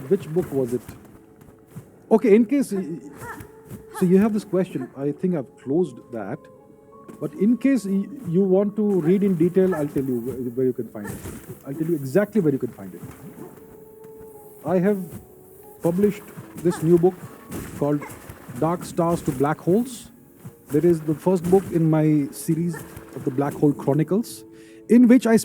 Which book was it? Okay, in case so you have this question, I think I've closed that. But in case you want to read in detail, I'll tell you where you can find it. I'll tell you exactly where you can find it. I have published this new book called Dark Stars to Black Holes. That is the first book in my series of the Black Hole Chronicles, in which I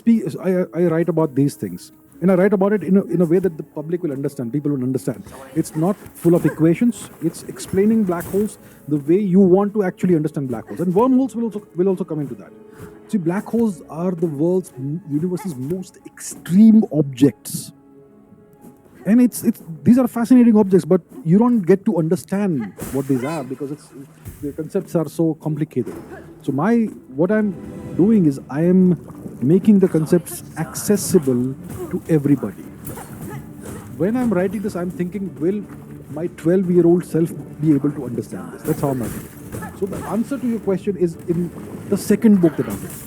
write about these things. And I write about it in a way that the public will understand, people will understand. It's not full of equations, it's explaining black holes the way you want to actually understand black holes. And wormholes will also come into that. See, black holes are the universe's most extreme objects. And it's these are fascinating objects, but you don't get to understand what these are because the concepts are so complicated. So what I'm doing is I am making the concepts accessible to everybody. When I'm writing this, I'm thinking, will my 12-year-old self be able to understand this? That's how I'm writing it. So the answer to your question is in the second book that I'm writing.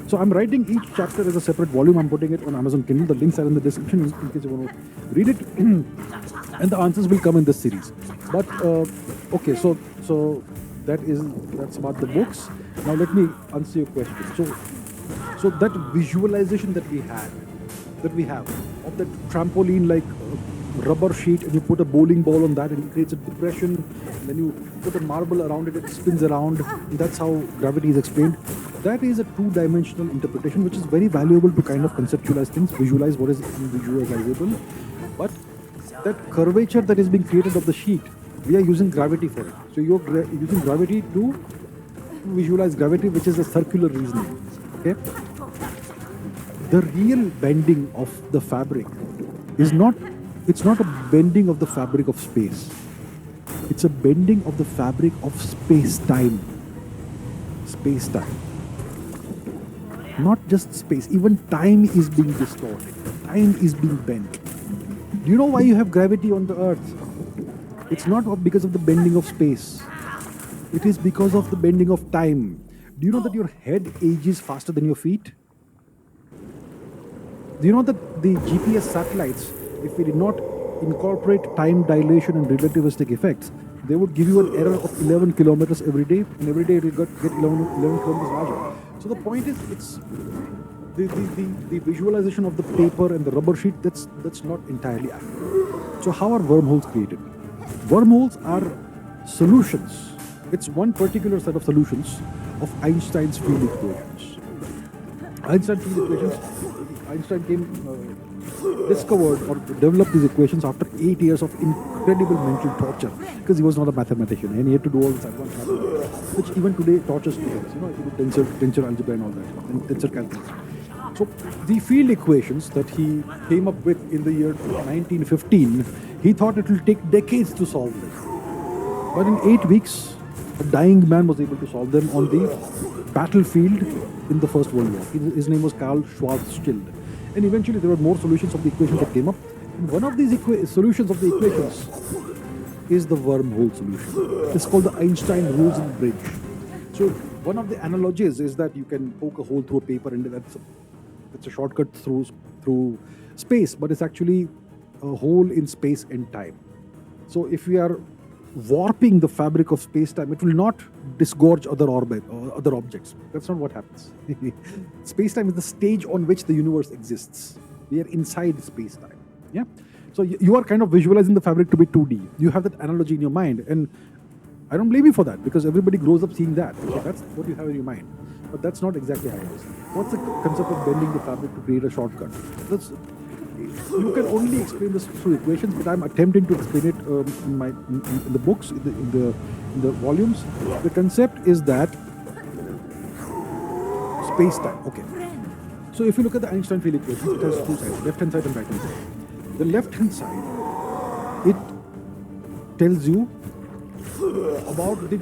So I'm writing each chapter as a separate volume. I'm putting it on Amazon Kindle. The links are in the description in case you want to read it. And the answers will come in this series. But okay, so that's about the books. Now let me answer your question. So that visualization that we have of that trampoline like rubber sheet, and you put a bowling ball on that and it creates a depression, and then you put a marble around it, it spins around, and that's how gravity is explained. That is a two-dimensional interpretation which is very valuable to kind of conceptualize things, visualize what is visualizable. But that curvature that is being created of the sheet, we are using gravity for it. So you're using gravity to visualize gravity, which is a circular reasoning. Okay, the real bending of the fabric is not a bending of the fabric of space. It's a bending of the fabric of space-time. Space-time. Not just space, even time is being distorted. Time is being bent. Do you know why you have gravity on the earth? It's not because of the bending of space. It is because of the bending of time. Do you know that your head ages faster than your feet? Do you know that the GPS satellites, if we did not incorporate time dilation and relativistic effects, they would give you an error of 11 kilometers every day, and every day it will get 11 kilometers larger. So the point is, it's the visualization of the paper and the rubber sheet, that's not entirely accurate. So how are wormholes created? Wormholes are solutions. It's one particular set of solutions of Einstein's field equations. Einstein discovered or developed these equations after 8 years of incredible mental torture, because he was not a mathematician and he had to do all this advanced mathematics, which even today tortures students. You know, if you do tensor algebra and all that, and tensor calculus. So the field equations that he came up with in the year 1915, he thought it will take decades to solve them. But in 8 weeks, a dying man was able to solve them on the battlefield in the First World War. His name was Karl Schwarzschild. And eventually there were more solutions of the equations that came up. And one of these solutions of the equations is the wormhole solution. It's called the Einstein-Rosen bridge. So one of the analogies is that you can poke a hole through a paper, and that's a shortcut through space, but it's actually a hole in space and time. So if we are warping the fabric of space-time, it will not disgorge other objects. That's not what happens. Space-time is the stage on which the universe exists. We are inside space-time. Yeah. So you are kind of visualizing the fabric to be 2D. You have that analogy in your mind, and I don't blame you for that, because everybody grows up seeing that. So that's what you have in your mind. But that's not exactly how it is. What's the concept of bending the fabric to create a shortcut? You can only explain this through equations, but I'm attempting to explain it in the books, in the volumes. The concept is that space-time. Okay. So if you look at the Einstein field equation, it has two sides, left-hand side and right-hand side. The left-hand side, it tells you about the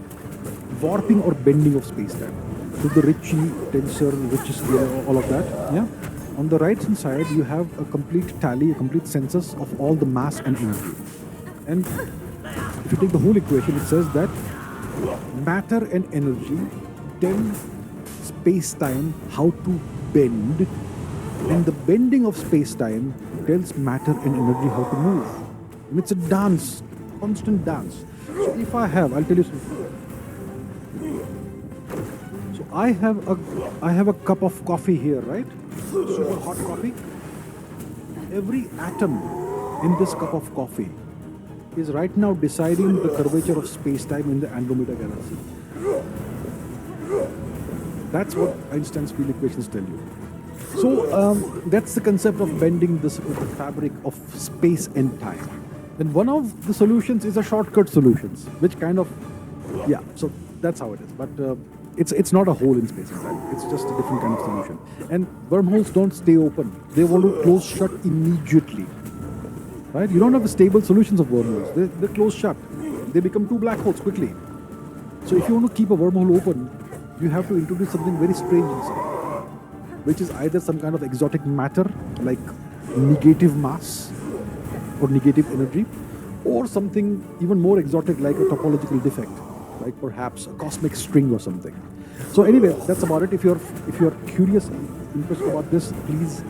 warping or bending of space-time. So the Ricci tensor, all of that. Yeah. On the right hand side, you have a complete tally, a complete census of all the mass and energy. And if you take the whole equation, it says that matter and energy tell space-time how to bend, and the bending of space-time tells matter and energy how to move. And it's a dance, constant dance. So if I'll tell you something. So I have a cup of coffee here, right? Super hot coffee. Every atom in this cup of coffee is right now deciding the curvature of space-time in the Andromeda galaxy. That's what Einstein's field equations tell you. So that's the concept of bending the fabric of space and time. And one of the solutions is a shortcut solutions, which kind of, yeah, so that's how it is. But it's not a hole in space and time. It's just a different kind of solution. And wormholes don't stay open. They want to close shut immediately. Right? You don't have the stable solutions of wormholes. They close shut. They become two black holes quickly. So if you want to keep a wormhole open, you have to introduce something very strange inside, which is either some kind of exotic matter like negative mass or negative energy, or something even more exotic like a topological defect, like perhaps a cosmic string or something. So anyway, that's about it. If you're curious, interested about this, please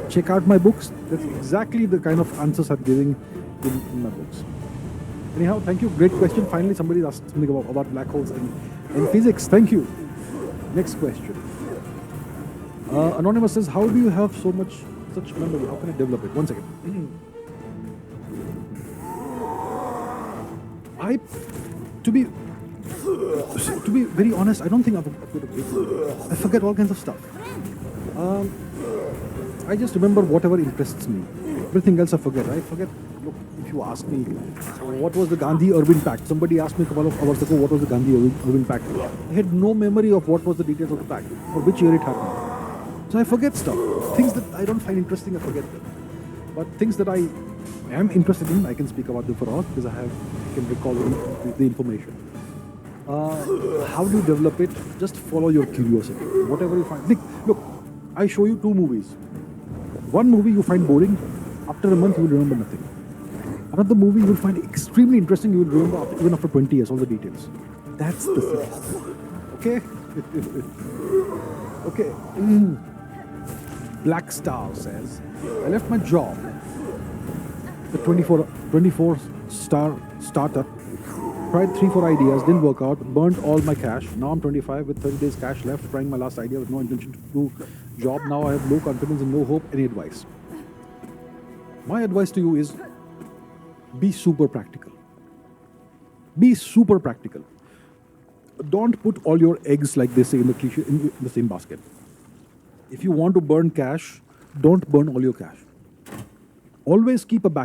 check out my books. That's exactly the kind of answers I'm giving in my books. Anyhow, thank you. Great question. Finally, somebody asked something about black holes and physics. Thank you. Next question. Anonymous says, how do you have such memory? How can I develop it? One second. To be very honest, I don't think I've got a great memory. I forget all kinds of stuff. I just remember whatever interests me. Everything else I forget. Look, if you ask me, what was the Gandhi-Irwin Pact? Somebody asked me a couple of hours ago, what was the Gandhi-Irwin Pact? I had no memory of what was the details of the pact, or which year it happened. So I forget stuff. Things that I don't find interesting, I forget them. But things that I am interested in, I can speak about them for hours because I can recall the information. How do you develop it? Just follow your curiosity. Whatever you find. Look, I show you two movies. One movie you find boring. After a month, you will remember nothing. Another movie you will find extremely interesting. You will remember even after 20 years all the details. That's the thing. Okay? Okay. Black Star says, I left my job, the 24-star startup, tried 3-4 ideas, didn't work out, burnt all my cash. Now I'm 25 with 30 days cash left, trying my last idea with no intention to do job. Now I have low confidence and no hope. Any advice? My advice to you is be super practical. Be super practical. Don't put all your eggs, like they say in the same basket. If you want to burn cash, don't burn all your cash. Always keep a backup.